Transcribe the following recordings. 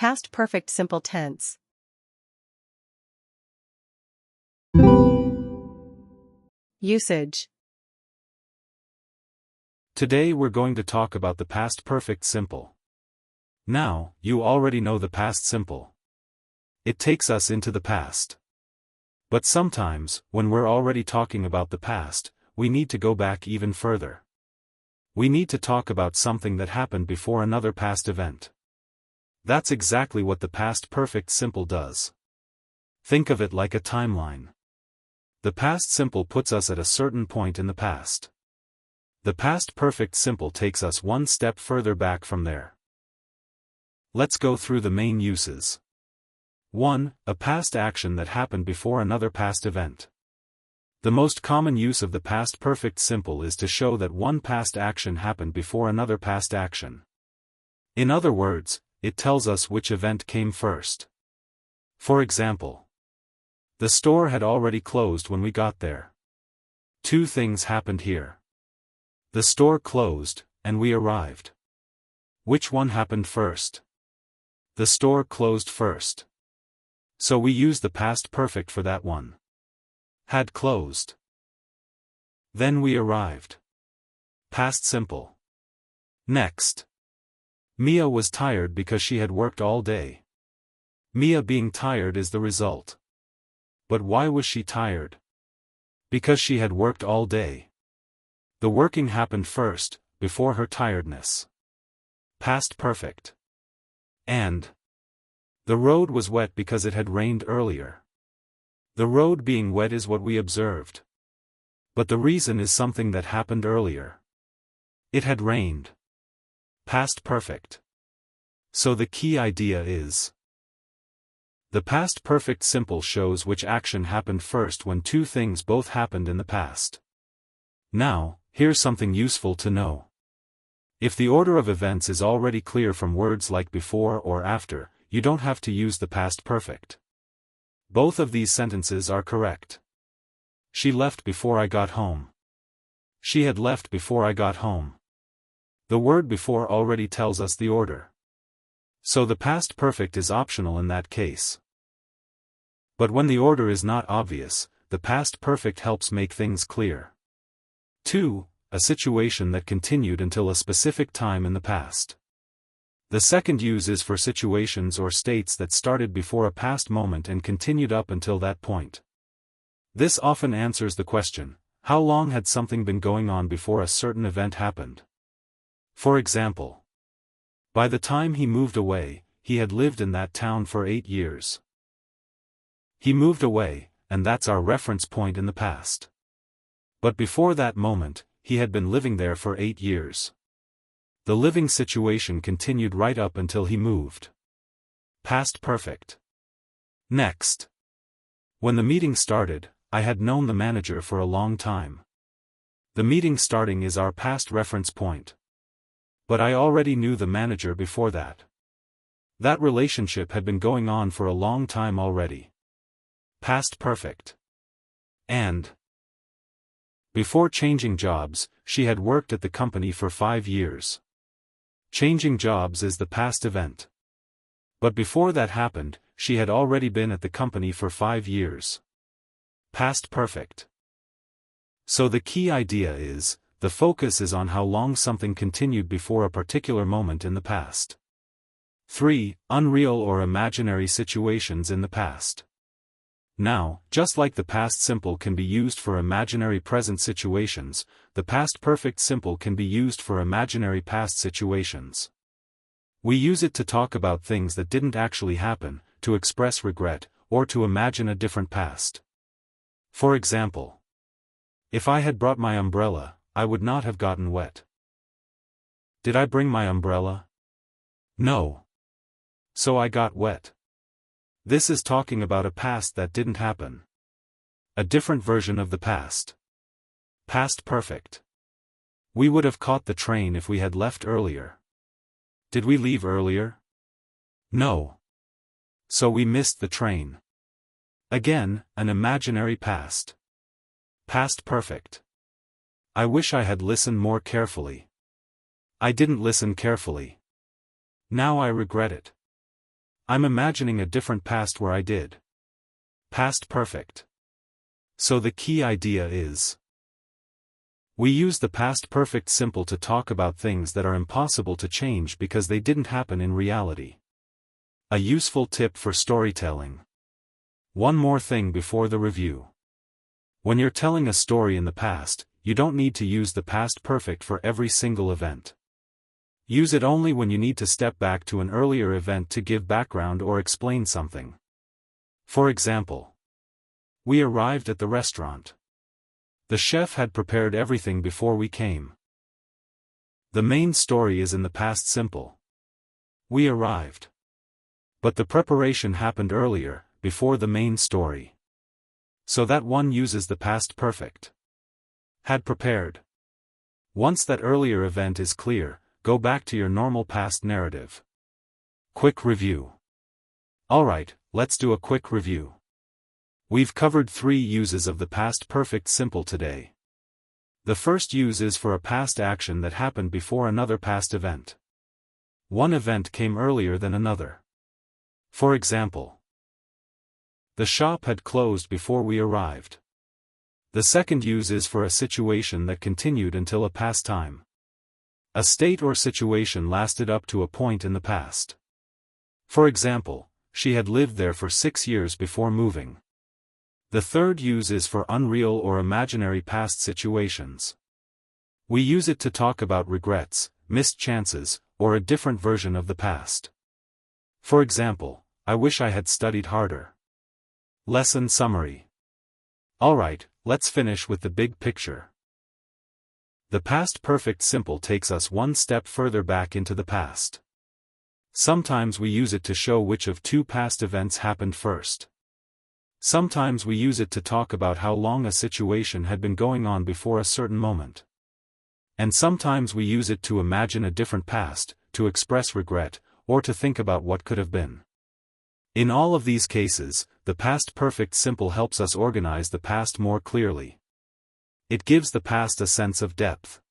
Past perfect simple tense. Usage. Today we're going to talk about the past perfect simple. Now, you already know the past simple. It takes us into the past. But sometimes, when we're already talking about the past, we need to go back even further. We need to talk about something that happened before another past event. That's exactly what the past perfect simple does. Think of it like a timeline. The past simple puts us at a certain point in the past. The past perfect simple takes us one step further back from there. Let's go through the main uses. 1. A past action that happened before another past event. The most common use of the past perfect simple is to show that one past action happened before another past action. In other words, it tells us which event came first. For example, the store had already closed when we got there. Two things happened here. The store closed, and we arrived. Which one happened first? The store closed first. So we use the past perfect for that one. Had closed. Then we arrived. Past simple. Next. Mia was tired because she had worked all day. Mia being tired is the result. But why was she tired? Because she had worked all day. The working happened first, before her tiredness. Past perfect. And. The road was wet because it had rained earlier. The road being wet is what we observed. But the reason is something that happened earlier. It had rained. Past perfect. So the key idea is, the past perfect simple shows which action happened first when two things both happened in the past. Now, here's something useful to know. If the order of events is already clear from words like before or after, you don't have to use the past perfect. Both of these sentences are correct. She left before I got home. She had left before I got home. The word before already tells us the order. So the past perfect is optional in that case. But when the order is not obvious, the past perfect helps make things clear. 2. A situation that continued until a specific time in the past. The second use is for situations or states that started before a past moment and continued up until that point. This often answers the question, how long had something been going on before a certain event happened? For example, by the time he moved away, he had lived in that town for 8 years. He moved away, and that's our reference point in the past. But before that moment, he had been living there for 8 years. The living situation continued right up until he moved. Past perfect. Next. When the meeting started, I had known the manager for a long time. The meeting starting is our past reference point. But I already knew the manager before that. That relationship had been going on for a long time already. Past perfect. And. Before changing jobs, she had worked at the company for 5 years. Changing jobs is the past event. But before that happened, she had already been at the company for 5 years. Past perfect. So the key idea is, the focus is on how long something continued before a particular moment in the past. 3. Unreal or imaginary situations in the past. Now, just like the past simple can be used for imaginary present situations, the past perfect simple can be used for imaginary past situations. We use it to talk about things that didn't actually happen, to express regret, or to imagine a different past. For example, if I had brought my umbrella, I would not have gotten wet. Did I bring my umbrella? No. So I got wet. This is talking about a past that didn't happen. A different version of the past. Past perfect. We would have caught the train if we had left earlier. Did we leave earlier? No. So we missed the train. Again, an imaginary past. Past perfect. I wish I had listened more carefully. I didn't listen carefully. Now I regret it. I'm imagining a different past where I did. Past perfect. So the key idea is, we use the past perfect simple to talk about things that are impossible to change because they didn't happen in reality. A useful tip for storytelling. One more thing before the review. When you're telling a story in the past, you don't need to use the past perfect for every single event. Use it only when you need to step back to an earlier event to give background or explain something. For example, we arrived at the restaurant. The chef had prepared everything before we came. The main story is in the past simple. We arrived. But the preparation happened earlier, before the main story. So that one uses the past perfect. Had prepared. Once that earlier event is clear, go back to your normal past narrative. Quick review. Alright, let's do a quick review. We've covered 3 uses of the past perfect simple today. The first use is for a past action that happened before another past event. One event came earlier than another. For example, the shop had closed before we arrived. The second use is for a situation that continued until a past time. A state or situation lasted up to a point in the past. For example, she had lived there for 6 years before moving. The third use is for unreal or imaginary past situations. We use it to talk about regrets, missed chances, or a different version of the past. For example, I wish I had studied harder. Lesson summary. Alright, let's finish with the big picture. The past perfect simple takes us one step further back into the past. Sometimes we use it to show which of 2 past events happened first. Sometimes we use it to talk about how long a situation had been going on before a certain moment. And sometimes we use it to imagine a different past, to express regret, or to think about what could have been. In all of these cases, the past perfect simple helps us organize the past more clearly. It gives the past a sense of depth.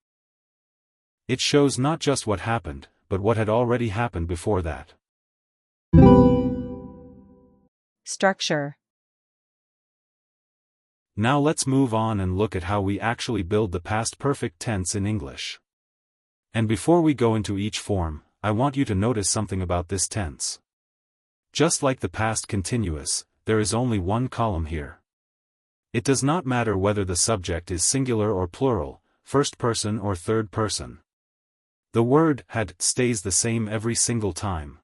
It shows not just what happened, but what had already happened before that. Structure. Now let's move on and look at how we actually build the past perfect tense in English. And before we go into each form, I want you to notice something about this tense. Just like the past continuous, there is only one column here. It does not matter whether the subject is singular or plural, first person or third person. The word had stays the same every single time.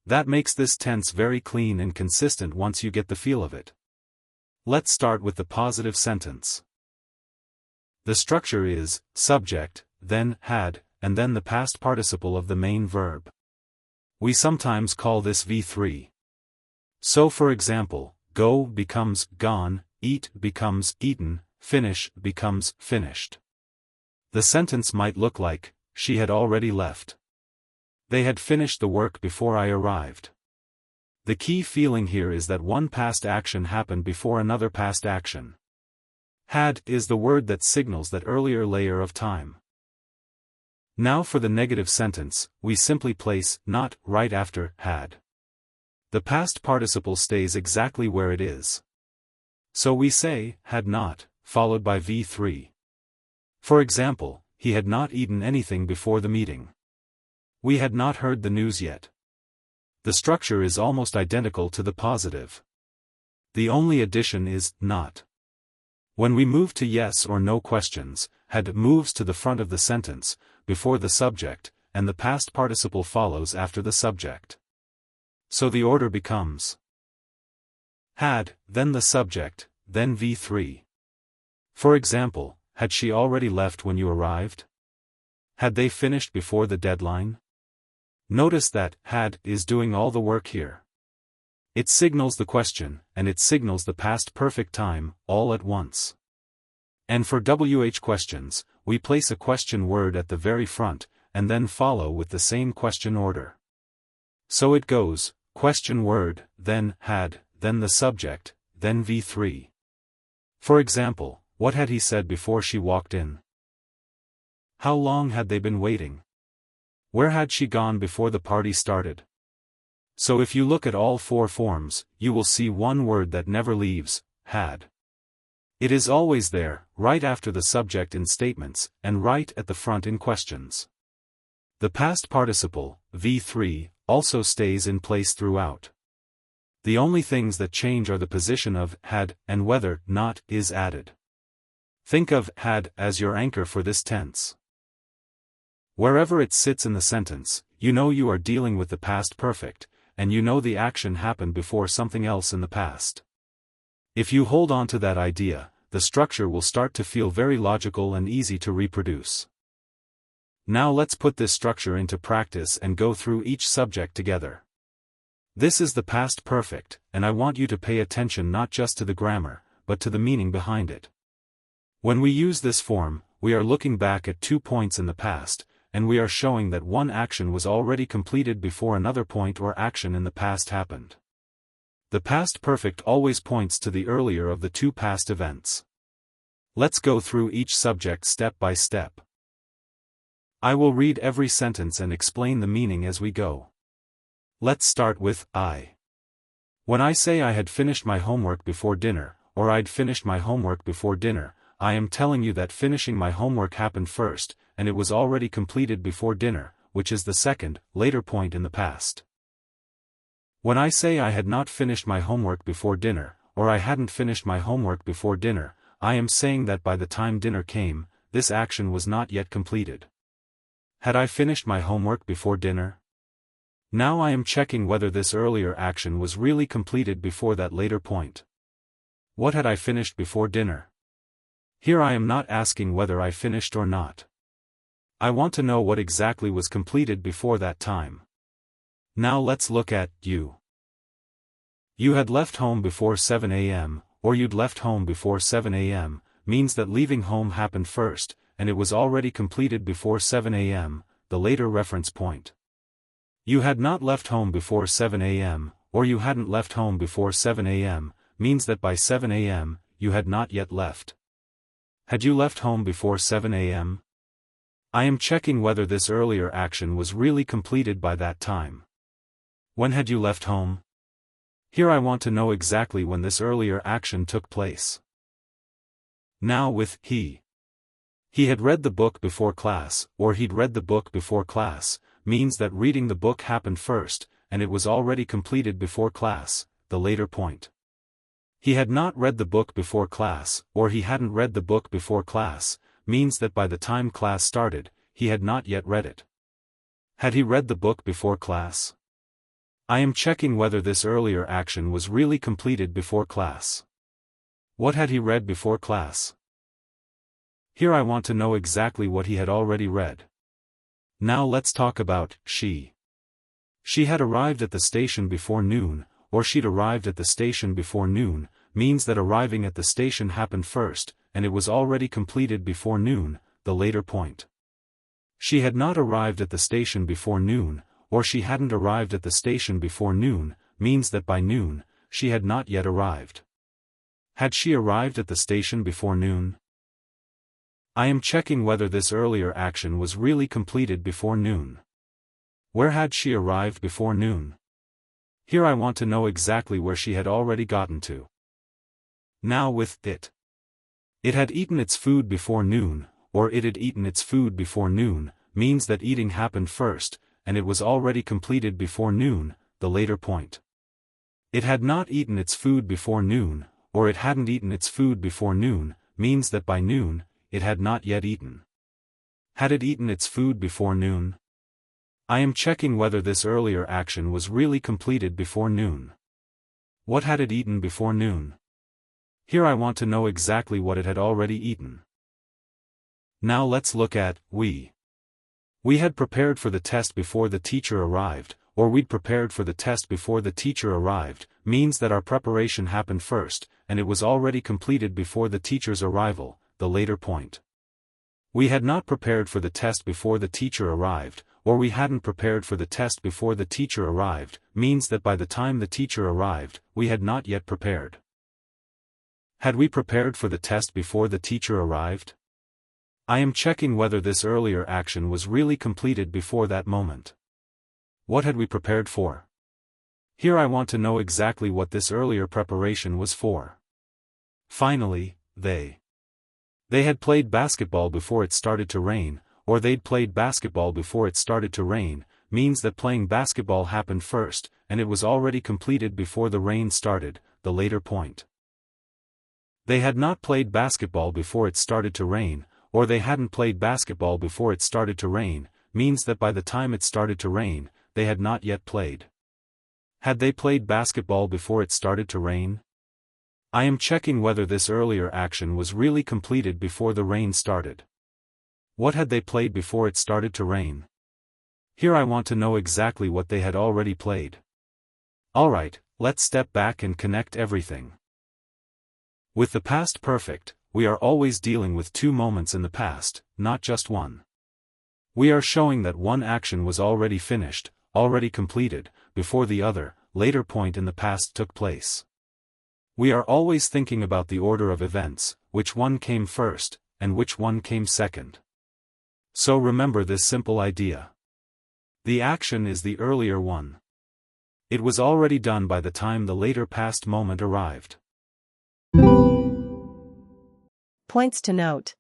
That makes this tense very clean and consistent once you get the feel of it. Let's start with the positive sentence. The structure is subject, then had, and then the past participle of the main verb. We sometimes call this V3. So for example, go becomes gone, eat becomes eaten, finish becomes finished. The sentence might look like, she had already left. They had finished the work before I arrived. The key feeling here is that one past action happened before another past action. Had is the word that signals that earlier layer of time. Now for the negative sentence, we simply place not right after had. The past participle stays exactly where it is. So we say had not, followed by V3. For example, he had not eaten anything before the meeting. We had not heard the news yet. The structure is almost identical to the positive. The only addition is not. When we move to yes or no questions, had moves to the front of the sentence, before the subject, and the past participle follows after the subject. So the order becomes had, then the subject, then V3. For example, had she already left when you arrived? Had they finished before the deadline? Notice that had is doing all the work here. It signals the question, and it signals the past perfect time, all at once. And for WH questions, we place a question word at the very front, and then follow with the same question order. So it goes, question word, then had, then the subject, then V3. For example, what had he said before she walked in? How long had they been waiting? Where had she gone before the party started? So if you look at all four forms, you will see one word that never leaves: had. It is always there, right after the subject in statements, and right at the front in questions. The past participle, v3, also stays in place throughout. The only things that change are the position of had and whether not is added. Think of had as your anchor for this tense. Wherever it sits in the sentence, you know you are dealing with the past perfect, and you know the action happened before something else in the past. If you hold on to that idea, the structure will start to feel very logical and easy to reproduce. Now let's put this structure into practice and go through each subject together. This is the past perfect, and I want you to pay attention not just to the grammar, but to the meaning behind it. When we use this form, we are looking back at 2 points in the past, and we are showing that one action was already completed before another point or action in the past happened. The past perfect always points to the earlier of the 2 past events. Let's go through each subject step by step. I will read every sentence and explain the meaning as we go. Let's start with I. When I say I had finished my homework before dinner, or I'd finished my homework before dinner, I am telling you that finishing my homework happened first, and it was already completed before dinner, which is the second, later point in the past. When I say I had not finished my homework before dinner, or I hadn't finished my homework before dinner, I am saying that by the time dinner came, this action was not yet completed. Had I finished my homework before dinner? Now I am checking whether this earlier action was really completed before that later point. What had I finished before dinner? Here I am not asking whether I finished or not. I want to know what exactly was completed before that time. Now let's look at you. You had left home before 7 a.m., or you'd left home before 7 a.m., means that leaving home happened first, and it was already completed before 7 a.m., the later reference point. You had not left home before 7 a.m., or you hadn't left home before 7 a.m., means that by 7 a.m., you had not yet left. Had you left home before 7 a.m.? I am checking whether this earlier action was really completed by that time. When had you left home? Here I want to know exactly when this earlier action took place. Now with he. He had read the book before class, or he'd read the book before class, means that reading the book happened first, and it was already completed before class, the later point. He had not read the book before class, or he hadn't read the book before class, means that by the time class started, he had not yet read it. Had he read the book before class? I am checking whether this earlier action was really completed before class. What had he read before class? Here I want to know exactly what he had already read. Now let's talk about she. She had arrived at the station before noon, or she'd arrived at the station before noon, means that arriving at the station happened first, and it was already completed before noon, the later point. She had not arrived at the station before noon, or she hadn't arrived at the station before noon, means that by noon, she had not yet arrived. Had she arrived at the station before noon? I am checking whether this earlier action was really completed before noon. Where had she arrived before noon? Here I want to know exactly where she had already gotten to. Now with it. It had eaten its food before noon, or it had eaten its food before noon, means that eating happened first, and it was already completed before noon, the later point. It had not eaten its food before noon, or it hadn't eaten its food before noon, means that by noon, it had not yet eaten. Had it eaten its food before noon? I am checking whether this earlier action was really completed before noon. What had it eaten before noon? Here I want to know exactly what it had already eaten. Now let's look at we. We had prepared for the test before the teacher arrived, or we'd prepared for the test before the teacher arrived, means that our preparation happened first, and it was already completed before the teacher's arrival, the later point. We had not prepared for the test before the teacher arrived, or we hadn't prepared for the test before the teacher arrived, means that by the time the teacher arrived, we had not yet prepared. Had we prepared for the test before the teacher arrived? I am checking whether this earlier action was really completed before that moment. What had we prepared for? Here I want to know exactly what this earlier preparation was for. Finally, they had played basketball before it started to rain, or they'd played basketball before it started to rain, means that playing basketball happened first, and it was already completed before the rain started, the later point. They had not played basketball before it started to rain, or they hadn't played basketball before it started to rain, means that by the time it started to rain, they had not yet played. Had they played basketball before it started to rain? I am checking whether this earlier action was really completed before the rain started. What had they played before it started to rain? Here I want to know exactly what they had already played. Alright, let's step back and connect everything. With the past perfect, we are always dealing with two moments in the past, not just one. We are showing that one action was already finished, already completed, before the other, later point in the past took place. We are always thinking about the order of events, which one came first, and which one came second. So remember this simple idea. The action is the earlier one. It was already done by the time the later past moment arrived. Points to note.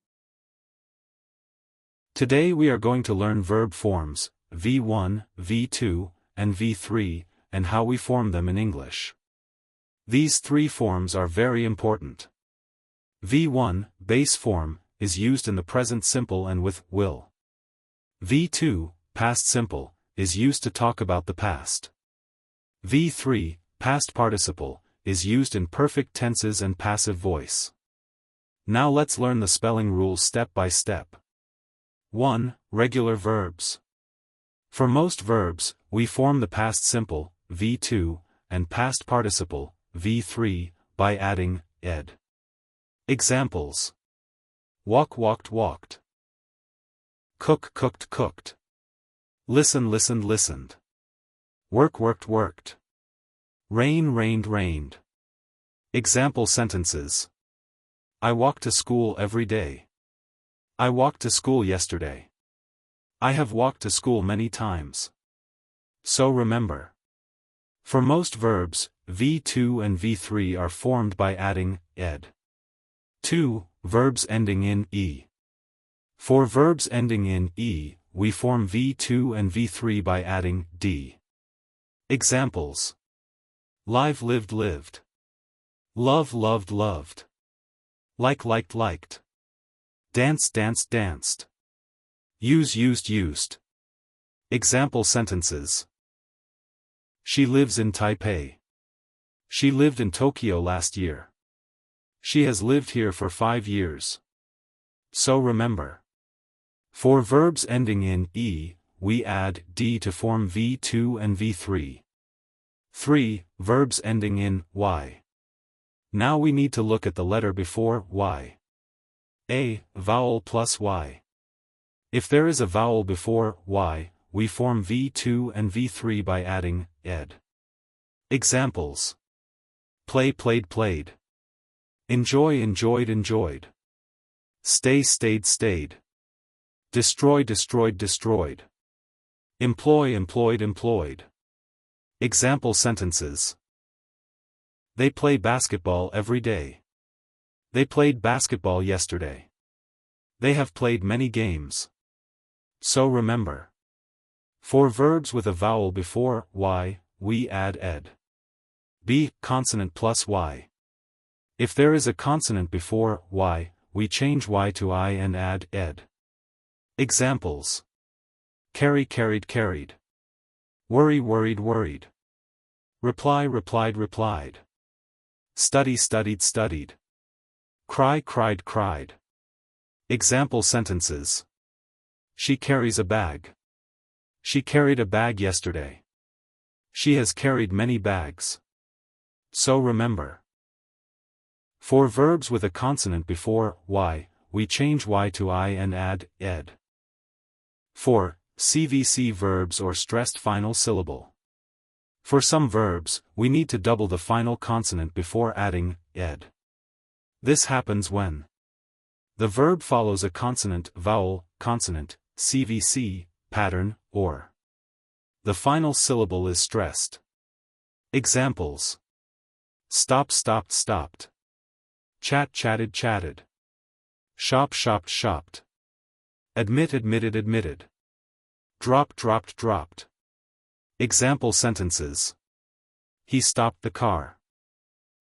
Today we are going to learn verb forms, V1, V2, and V3, and how we form them in English. These three forms are very important. V1, base form, is used in the present simple and with will. V2, past simple, is used to talk about the past. V3, past participle, is used in perfect tenses and passive voice. Now let's learn the spelling rules step by step. 1. Regular verbs. For most verbs, we form the past simple, V2, and past participle, V3, by adding ed. Examples. Walk walked walked. Cook cooked cooked. Listen listened listened. Work worked worked. Rain rained rained. Example sentences. I walk to school every day. I walked to school yesterday. I have walked to school many times. So remember. For most verbs, V2 and V3 are formed by adding ed. 2. Verbs ending in e. For verbs ending in e, we form V2 and V3 by adding d. Examples. Live lived lived. Love loved loved. Like liked liked. Dance danced danced. Use used used. Example sentences. She lives in Taipei. She lived in Tokyo last year. She has lived here for 5 years. So remember. For verbs ending in e, we add d to form V2 and V3. 3. Verbs ending in y. Now we need to look at the letter before y. A. Vowel plus y. If there is a vowel before y, we form V2 and V3 by adding ed. Examples. Play played played. Enjoy enjoyed enjoyed. Stay stayed stayed. Destroy destroyed destroyed. Employ employed employed. Example sentences. They play basketball every day. They played basketball yesterday. They have played many games. So remember. For verbs with a vowel before y, we add ed. B. Consonant plus y. If there is a consonant before y, we change y to I and add ed. Examples. Carry carried carried. Worry worried worried. Reply replied replied. Study studied studied. Cry cried cried. Example sentences. She carries a bag. She carried a bag yesterday. She has carried many bags. So remember. For verbs with a consonant before y, we change y to I and add ed. 4. CVC verbs or stressed final syllable. For some verbs, we need to double the final consonant before adding ed. This happens when the verb follows a consonant, vowel, consonant, CVC, pattern, or the final syllable is stressed. Examples. Stop stopped stopped. Chat chatted chatted. Shop shopped shopped. Admit admitted admitted. Drop dropped dropped. Example sentences. He stopped the car.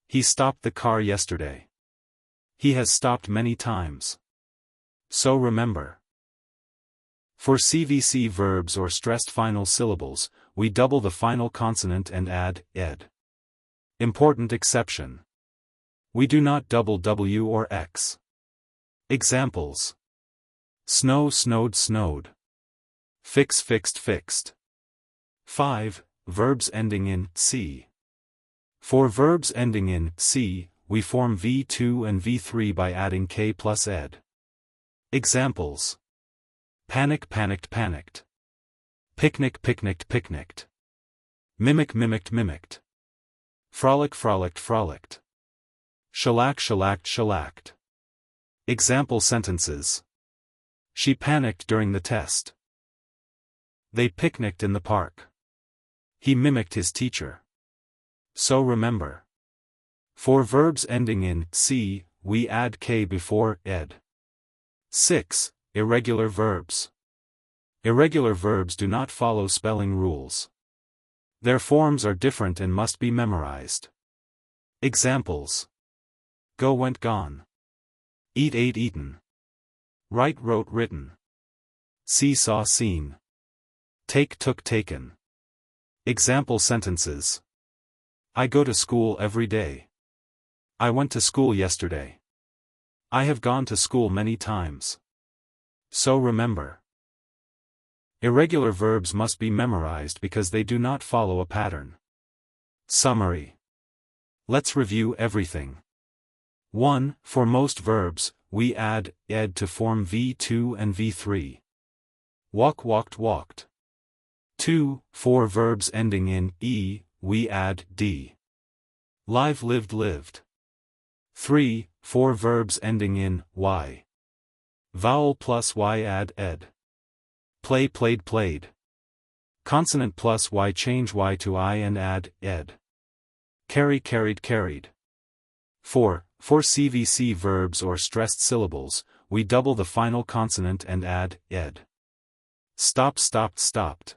He stopped the car yesterday. He has stopped many times. So remember. For CVC verbs or stressed final syllables, we double the final consonant and add ed. Important exception. We do not double W or X. Examples. Snow snowed snowed. Fix fixed fixed. 5. Verbs ending in C. For verbs ending in C, we form V2 and V3 by adding K plus ed. Examples. Panic panicked panicked. Picnic picnicked picnicked. Mimic mimicked mimicked. Frolic frolicked frolicked. Shellac shellacked shellacked. Example sentences. She panicked during the test. They picnicked in the park. He mimicked his teacher. So remember. For verbs ending in C, we add K before ed. 6. Irregular verbs. Irregular verbs do not follow spelling rules. Their forms are different and must be memorized. Examples. Go went gone. Eat ate eaten. Write wrote written. See saw seen. Take took taken. Example sentences. I go to school every day. I went to school yesterday. I have gone to school many times. So remember. Irregular verbs must be memorized because they do not follow a pattern. Summary. Let's review everything. 1. For most verbs, we add ed to form V2 and V3. Walk walked walked. 2. For verbs ending in E, we add D. Live lived lived. 3. For verbs ending in Y. Vowel plus Y add ed. Play played played. Consonant plus Y change Y to I and add ed. Carry carried carried. 4. For CVC verbs or stressed syllables, we double the final consonant and add ed. Stop stopped stopped.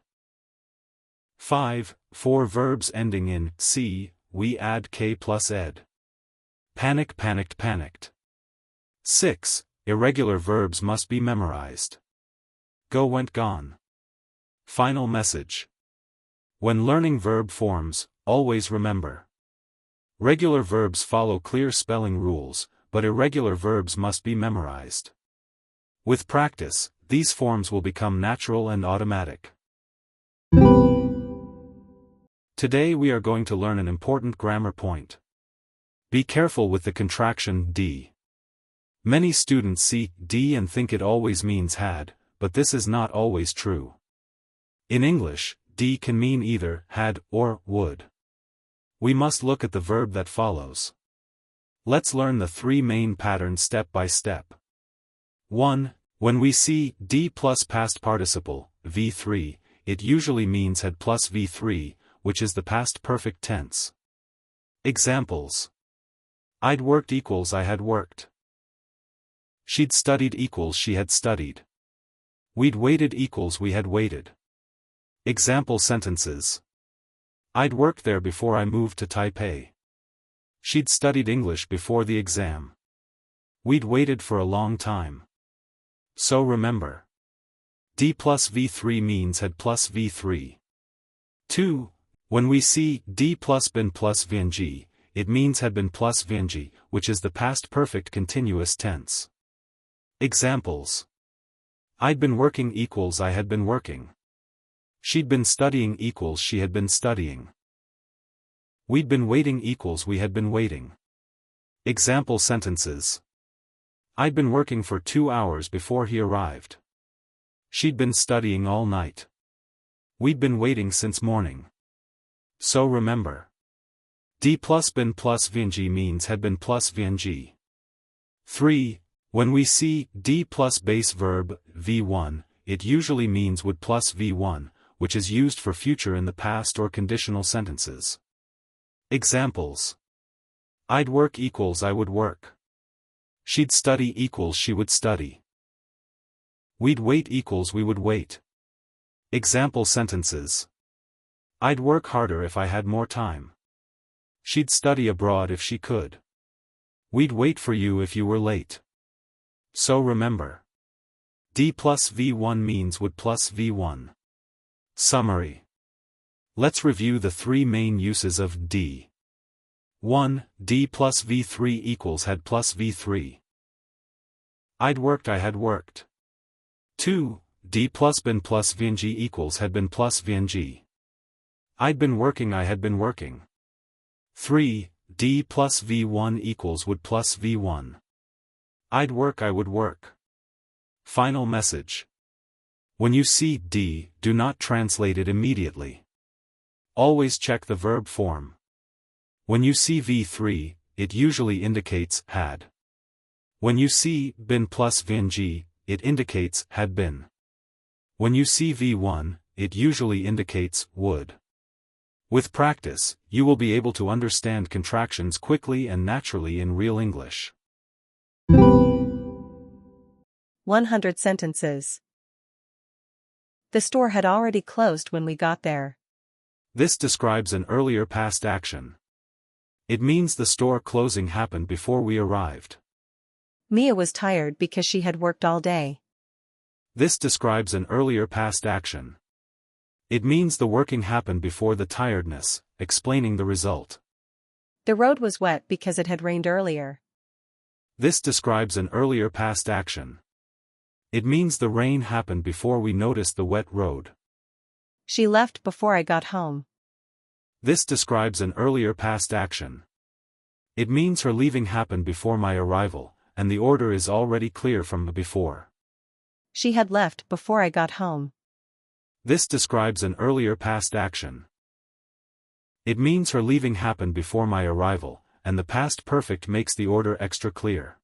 5. For verbs ending in C, we add K plus ed. Panic panicked panicked. 6. Irregular verbs must be memorized. Go went gone. Final message. When learning verb forms, always remember. Regular verbs follow clear spelling rules, but irregular verbs must be memorized. With practice, these forms will become natural and automatic. Today we are going to learn an important grammar point. Be careful with the contraction d. Many students see d and think it always means had, but this is not always true. In English, d can mean either had or would. We must look at the verb that follows. Let's learn the three main patterns step by step. 1. When we see d plus past participle, v3, it usually means had plus v3, which is the past perfect tense. Examples. I'd worked equals I had worked. She'd studied equals she had studied. We'd waited equals we had waited. Example sentences. I'd worked there before I moved to Taipei. She'd studied English before the exam. We'd waited for a long time. So remember. D plus V3 means had plus V3. 2. When we see D plus been plus VNG, it means had been plus VNG, which is the past perfect continuous tense. Examples. I'd been working equals I had been working. She'd been studying equals she had been studying. We'd been waiting equals we had been waiting. Example sentences. I'd been working for 2 hours before he arrived. She'd been studying all night. We'd been waiting since morning. So remember. D plus been plus VNG means had been plus VNG. 3. When we see D plus base verb, V1, it usually means would plus V1, which is used for future in the past or conditional sentences. Examples. I'd work equals I would work. She'd study equals she would study. We'd wait equals we would wait. Example sentences. I'd work harder if I had more time. She'd study abroad if she could. We'd wait for you if you were late. So remember. D plus V1 means would plus V1. Summary. Let's review the three main uses of D. 1. D plus V3 equals had plus V3. I'd worked I had worked. 2. D plus been plus VNG equals had been plus VNG. I'd been working I had been working. 3. D plus V1 equals would plus V1. I'd work I would work. Final message. When you see D, do not translate it immediately. Always check the verb form. When you see V3, it usually indicates had. When you see been plus VNG, it indicates had been. When you see V1, it usually indicates would. With practice, you will be able to understand contractions quickly and naturally in real English. 100 sentences. The store had already closed when we got there. This describes an earlier past action. It means the store closing happened before we arrived. Mia was tired because she had worked all day. This describes an earlier past action. It means the working happened before the tiredness, explaining the result. The road was wet because it had rained earlier. This describes an earlier past action. It means the rain happened before we noticed the wet road. She left before I got home. This describes an earlier past action. It means her leaving happened before my arrival, and the order is already clear from the before. She had left before I got home. This describes an earlier past action. It means her leaving happened before my arrival, and the past perfect makes the order extra clear.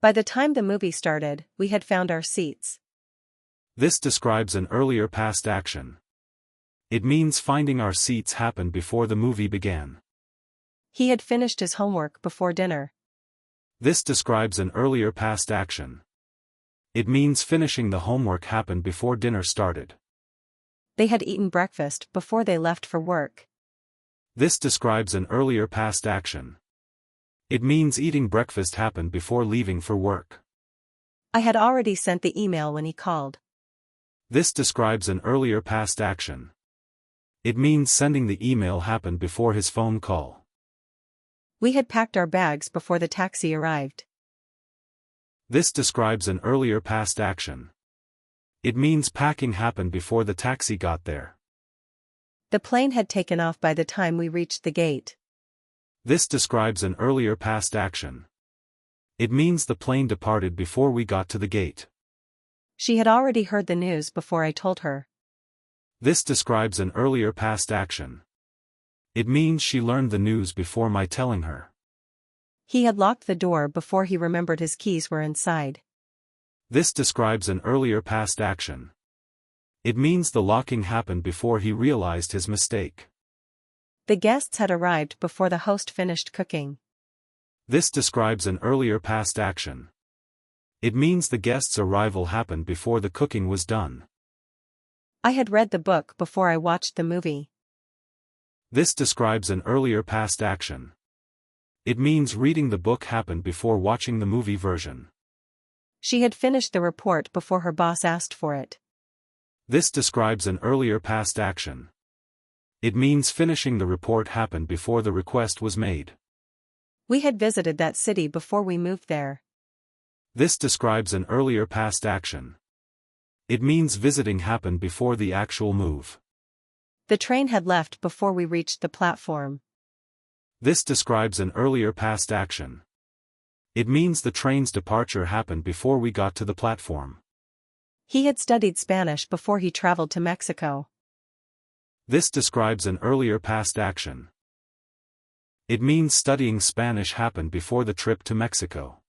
By the time the movie started, we had found our seats. This describes an earlier past action. It means finding our seats happened before the movie began. He had finished his homework before dinner. This describes an earlier past action. It means finishing the homework happened before dinner started. They had eaten breakfast before they left for work. This describes an earlier past action. It means eating breakfast happened before leaving for work. I had already sent the email when he called. This describes an earlier past action. It means sending the email happened before his phone call. We had packed our bags before the taxi arrived. This describes an earlier past action. It means packing happened before the taxi got there. The plane had taken off by the time we reached the gate. This describes an earlier past action. It means the plane departed before we got to the gate. She had already heard the news before I told her. This describes an earlier past action. It means she learned the news before my telling her. He had locked the door before he remembered his keys were inside. This describes an earlier past action. It means the locking happened before he realized his mistake. The guests had arrived before the host finished cooking. This describes an earlier past action. It means the guest's arrival happened before the cooking was done. I had read the book before I watched the movie. This describes an earlier past action. It means reading the book happened before watching the movie version. She had finished the report before her boss asked for it. This describes an earlier past action. It means finishing the report happened before the request was made. We had visited that city before we moved there. This describes an earlier past action. It means visiting happened before the actual move. The train had left before we reached the platform. This describes an earlier past action. It means the train's departure happened before we got to the platform. He had studied Spanish before he traveled to Mexico. This describes an earlier past action. It means studying Spanish happened before the trip to Mexico.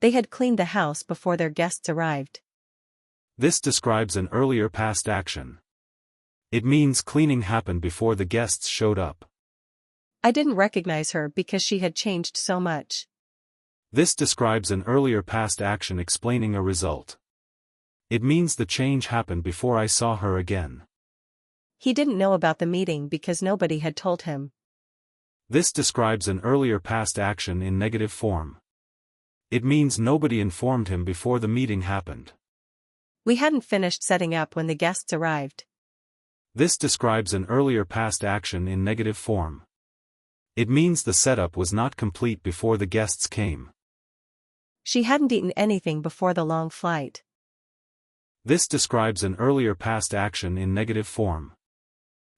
They had cleaned the house before their guests arrived. This describes an earlier past action. It means cleaning happened before the guests showed up. I didn't recognize her because she had changed so much. This describes an earlier past action explaining a result. It means the change happened before I saw her again. He didn't know about the meeting because nobody had told him. This describes an earlier past action in negative form. It means nobody informed him before the meeting happened. We hadn't finished setting up when the guests arrived. This describes an earlier past action in negative form. It means the setup was not complete before the guests came. She hadn't eaten anything before the long flight. This describes an earlier past action in negative form.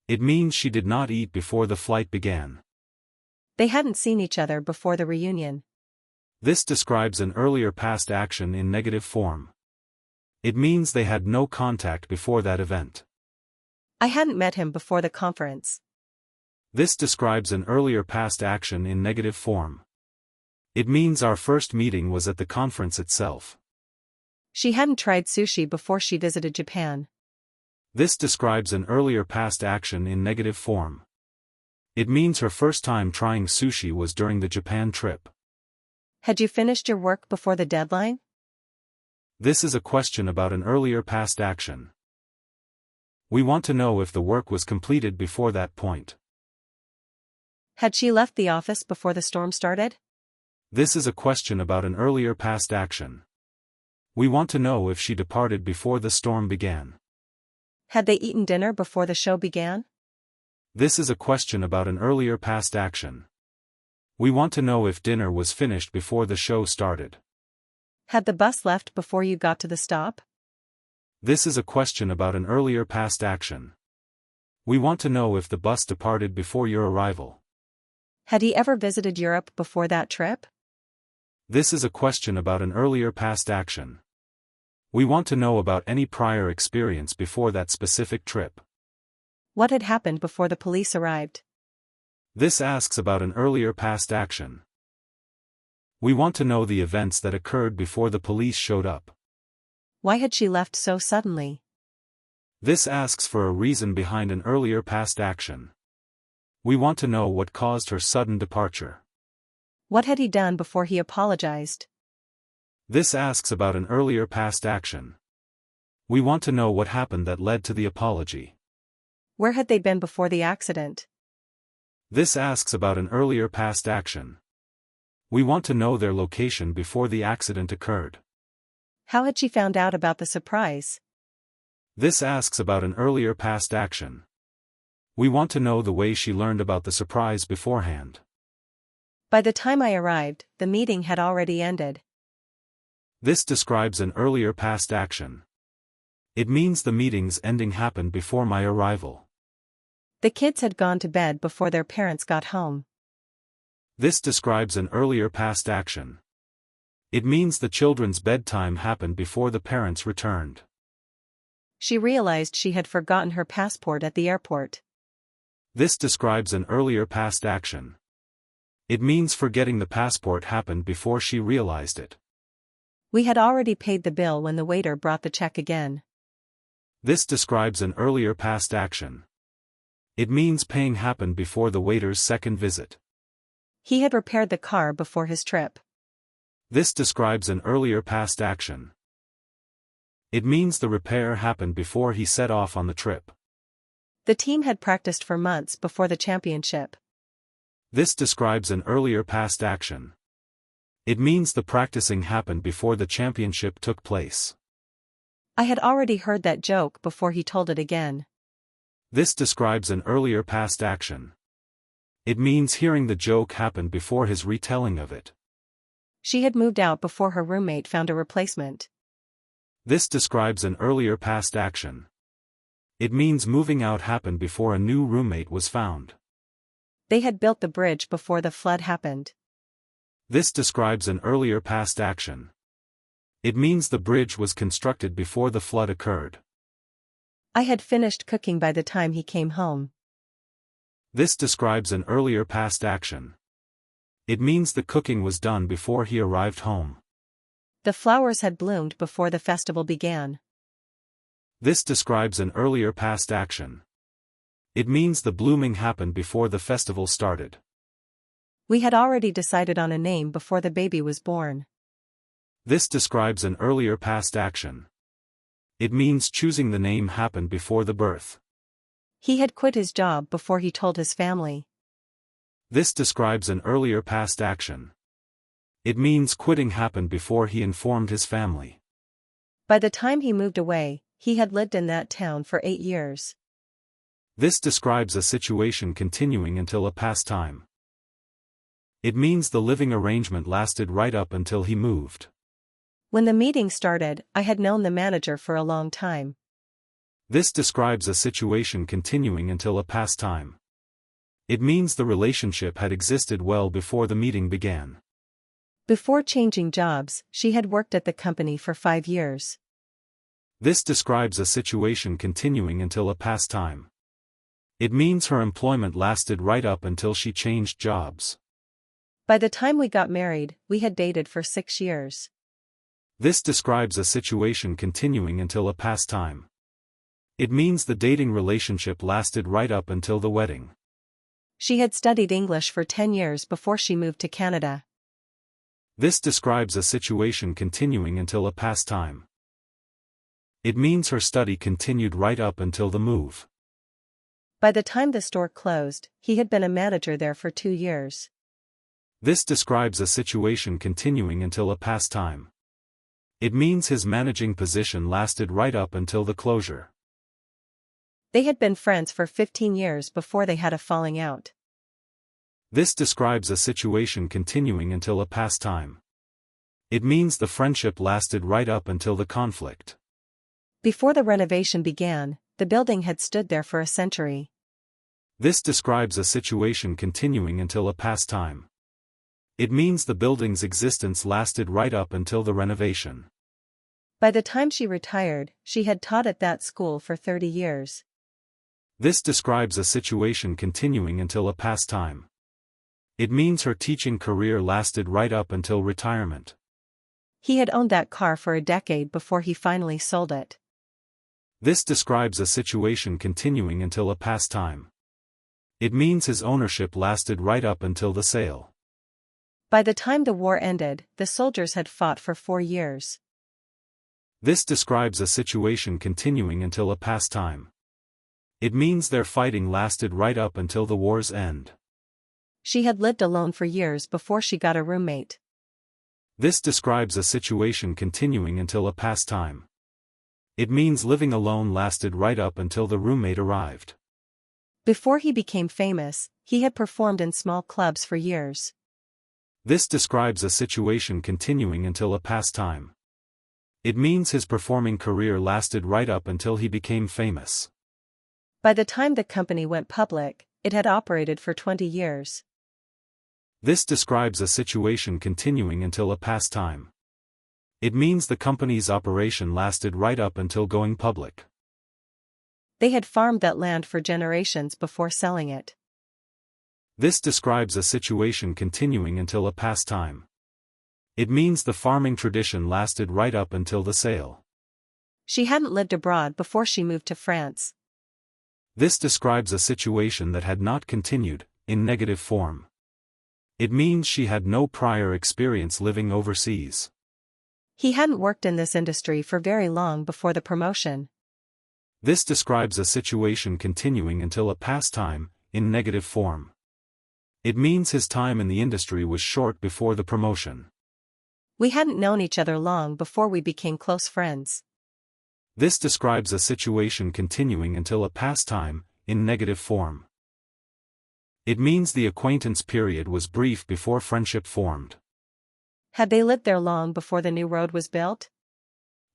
It means she did not eat before the flight began. They hadn't seen each other before the reunion. This describes an earlier past action in negative form. It means they had no contact before that event. I hadn't met him before the conference. This describes an earlier past action in negative form. It means our first meeting was at the conference itself. She hadn't tried sushi before she visited Japan. This describes an earlier past action in negative form. It means her first time trying sushi was during the Japan trip. Had you finished your work before the deadline? This is a question about an earlier past action. We want to know if the work was completed before that point. Had she left the office before the storm started? This is a question about an earlier past action. We want to know if she departed before the storm began. Had they eaten dinner before the show began? This is a question about an earlier past action. We want to know if dinner was finished before the show started. Had the bus left before you got to the stop? This is a question about an earlier past action. We want to know if the bus departed before your arrival. Had he ever visited Europe before that trip? This is a question about an earlier past action. We want to know about any prior experience before that specific trip. What had happened before the police arrived? This asks about an earlier past action. We want to know the events that occurred before the police showed up. Why had she left so suddenly? This asks for a reason behind an earlier past action. We want to know what caused her sudden departure. What had he done before he apologized? This asks about an earlier past action. We want to know what happened that led to the apology. Where had they been before the accident? This asks about an earlier past action. We want to know their location before the accident occurred. How had she found out about the surprise? This asks about an earlier past action. We want to know the way she learned about the surprise beforehand. By the time I arrived, the meeting had already ended. This describes an earlier past action. It means the meeting's ending happened before my arrival. The kids had gone to bed before their parents got home. This describes an earlier past action. It means the children's bedtime happened before the parents returned. She realized she had forgotten her passport at the airport. This describes an earlier past action. It means forgetting the passport happened before she realized it. We had already paid the bill when the waiter brought the check again. This describes an earlier past action. It means paying happened before the waiter's second visit. He had repaired the car before his trip. This describes an earlier past action. It means the repair happened before he set off on the trip. The team had practiced for months before the championship. This describes an earlier past action. It means the practicing happened before the championship took place. I had already heard that joke before he told it again. This describes an earlier past action. It means hearing the joke happened before his retelling of it. She had moved out before her roommate found a replacement. This describes an earlier past action. It means moving out happened before a new roommate was found. They had built the bridge before the flood happened. This describes an earlier past action. It means the bridge was constructed before the flood occurred. I had finished cooking by the time he came home. This describes an earlier past action. It means the cooking was done before he arrived home. The flowers had bloomed before the festival began. This describes an earlier past action. It means the blooming happened before the festival started. We had already decided on a name before the baby was born. This describes an earlier past action. It means choosing the name happened before the birth. He had quit his job before he told his family. This describes an earlier past action. It means quitting happened before he informed his family. By the time he moved away, he had lived in that town for 8 years. This describes a situation continuing until a past time. It means the living arrangement lasted right up until he moved. When the meeting started, I had known the manager for a long time. This describes a situation continuing until a past time. It means the relationship had existed well before the meeting began. Before changing jobs, she had worked at the company for 5 years. This describes a situation continuing until a past time. It means her employment lasted right up until she changed jobs. By the time we got married, we had dated for 6 years. This describes a situation continuing until a past time. It means the dating relationship lasted right up until the wedding. She had studied English for 10 years before she moved to Canada. This describes a situation continuing until a past time. It means her study continued right up until the move. By the time the store closed, he had been a manager there for 2 years. This describes a situation continuing until a past time. It means his managing position lasted right up until the closure. They had been friends for 15 years before they had a falling out. This describes a situation continuing until a past time. It means the friendship lasted right up until the conflict. Before the renovation began, the building had stood there for a century. This describes a situation continuing until a past time. It means the building's existence lasted right up until the renovation. By the time she retired, she had taught at that school for 30 years. This describes a situation continuing until a past time. It means her teaching career lasted right up until retirement. He had owned that car for a decade before he finally sold it. This describes a situation continuing until a past time. It means his ownership lasted right up until the sale. By the time the war ended, the soldiers had fought for 4 years. This describes a situation continuing until a past time. It means their fighting lasted right up until the war's end. She had lived alone for years before she got a roommate. This describes a situation continuing until a past time. It means living alone lasted right up until the roommate arrived. Before he became famous, he had performed in small clubs for years. This describes a situation continuing until a past time. It means his performing career lasted right up until he became famous. By the time the company went public, it had operated for 20 years. This describes a situation continuing until a past time. It means the company's operation lasted right up until going public. They had farmed that land for generations before selling it. This describes a situation continuing until a past time. It means the farming tradition lasted right up until the sale. She hadn't lived abroad before she moved to France. This describes a situation that had not continued, in negative form. It means she had no prior experience living overseas. He hadn't worked in this industry for very long before the promotion. This describes a situation continuing until a past time, in negative form. It means his time in the industry was short before the promotion. We hadn't known each other long before we became close friends. This describes a situation continuing until a past time, in negative form. It means the acquaintance period was brief before friendship formed. Had they lived there long before the new road was built?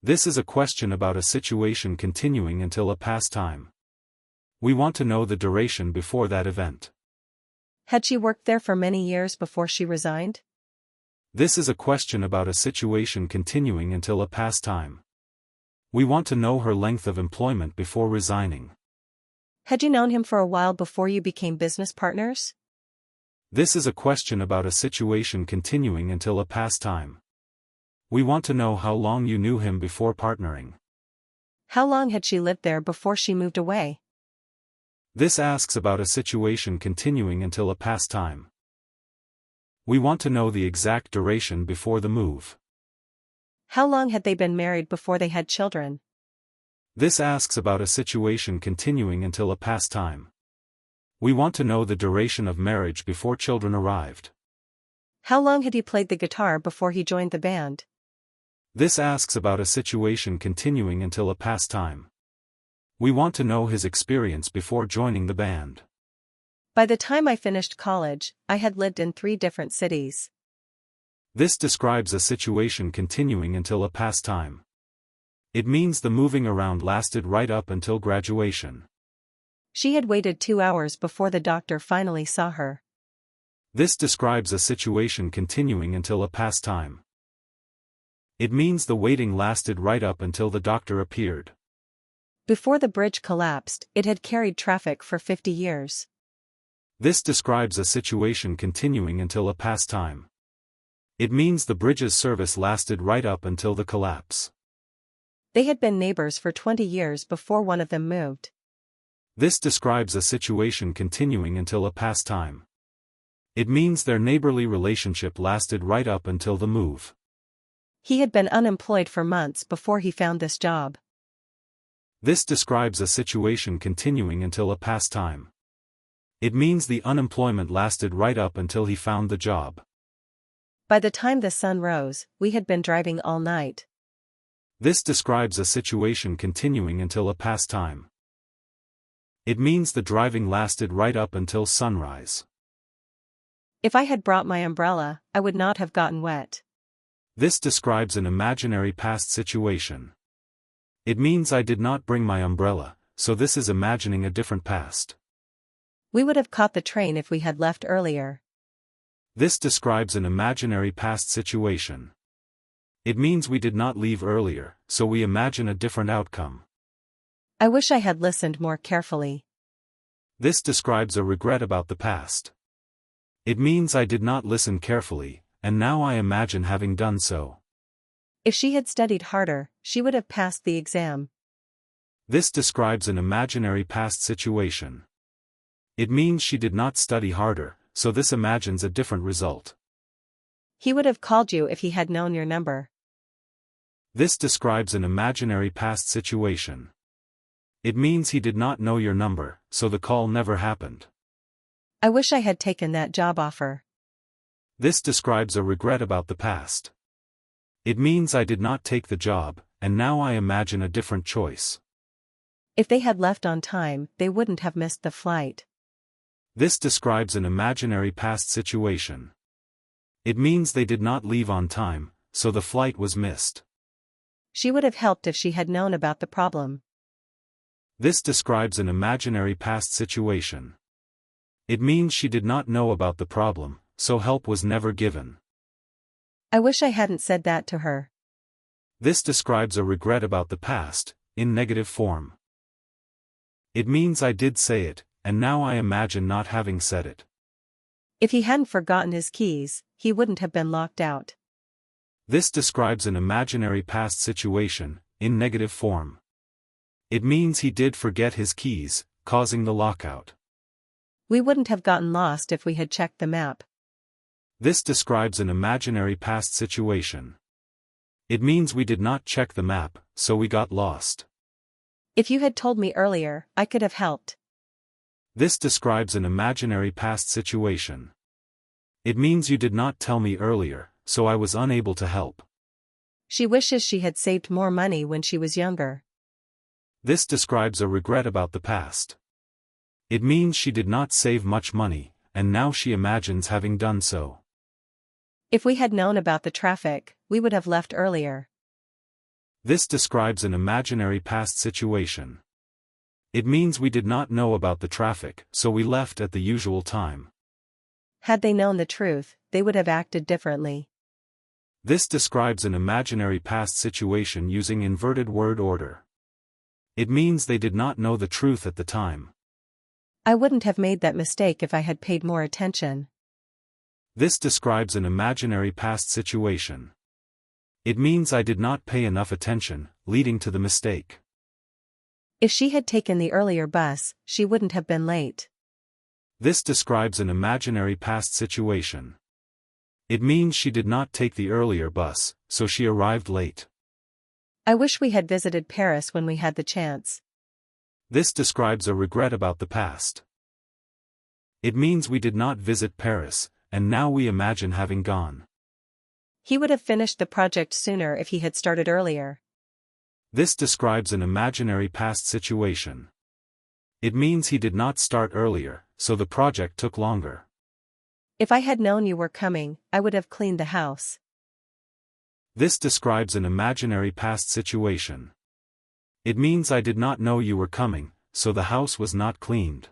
This is a question about a situation continuing until a past time. We want to know the duration before that event. Had she worked there for many years before she resigned? This is a question about a situation continuing until a past time. We want to know her length of employment before resigning. Had you known him for a while before you became business partners? This is a question about a situation continuing until a past time. We want to know how long you knew him before partnering. How long had she lived there before she moved away? This asks about a situation continuing until a past time. We want to know the exact duration before the move. How long had they been married before they had children? This asks about a situation continuing until a past time. We want to know the duration of marriage before children arrived. How long had he played the guitar before he joined the band? This asks about a situation continuing until a past time. We want to know his experience before joining the band. By the time I finished college, I had lived in 3 different cities. This describes a situation continuing until a past time. It means the moving around lasted right up until graduation. She had waited 2 hours before the doctor finally saw her. This describes a situation continuing until a past time. It means the waiting lasted right up until the doctor appeared. Before the bridge collapsed, it had carried traffic for 50 years. This describes a situation continuing until a past time. It means the bridge's service lasted right up until the collapse. They had been neighbors for 20 years before one of them moved. This describes a situation continuing until a past time. It means their neighborly relationship lasted right up until the move. He had been unemployed for months before he found this job. This describes a situation continuing until a past time. It means the unemployment lasted right up until he found the job. By the time the sun rose, we had been driving all night. This describes a situation continuing until a past time. It means the driving lasted right up until sunrise. If I had brought my umbrella, I would not have gotten wet. This describes an imaginary past situation. It means I did not bring my umbrella, so this is imagining a different past. We would have caught the train if we had left earlier. This describes an imaginary past situation. It means we did not leave earlier, so we imagine a different outcome. I wish I had listened more carefully. This describes a regret about the past. It means I did not listen carefully, and now I imagine having done so. If she had studied harder, she would have passed the exam. This describes an imaginary past situation. It means she did not study harder, so this imagines a different result. He would have called you if he had known your number. This describes an imaginary past situation. It means he did not know your number, so the call never happened. I wish I had taken that job offer. This describes a regret about the past. It means I did not take the job, and now I imagine a different choice. If they had left on time, they wouldn't have missed the flight. This describes an imaginary past situation. It means they did not leave on time, so the flight was missed. She would have helped if she had known about the problem. This describes an imaginary past situation. It means she did not know about the problem, so help was never given. I wish I hadn't said that to her. This describes a regret about the past, in negative form. It means I did say it, and now I imagine not having said it. If he hadn't forgotten his keys, he wouldn't have been locked out. This describes an imaginary past situation, in negative form. It means he did forget his keys, causing the lockout. We wouldn't have gotten lost if we had checked the map. This describes an imaginary past situation. It means we did not check the map, so we got lost. If you had told me earlier, I could have helped. This describes an imaginary past situation. It means you did not tell me earlier, so I was unable to help. She wishes she had saved more money when she was younger. This describes a regret about the past. It means she did not save much money, and now she imagines having done so. If we had known about the traffic, we would have left earlier. This describes an imaginary past situation. It means we did not know about the traffic, so we left at the usual time. Had they known the truth, they would have acted differently. This describes an imaginary past situation using inverted word order. It means they did not know the truth at the time. I wouldn't have made that mistake if I had paid more attention. This describes an imaginary past situation. It means I did not pay enough attention, leading to the mistake. If she had taken the earlier bus, she wouldn't have been late. This describes an imaginary past situation. It means she did not take the earlier bus, so she arrived late. I wish we had visited Paris when we had the chance. This describes a regret about the past. It means we did not visit Paris, and now we imagine having gone. He would have finished the project sooner if he had started earlier. This describes an imaginary past situation. It means he did not start earlier, so the project took longer. If I had known you were coming, I would have cleaned the house. This describes an imaginary past situation. It means I did not know you were coming, so the house was not cleaned.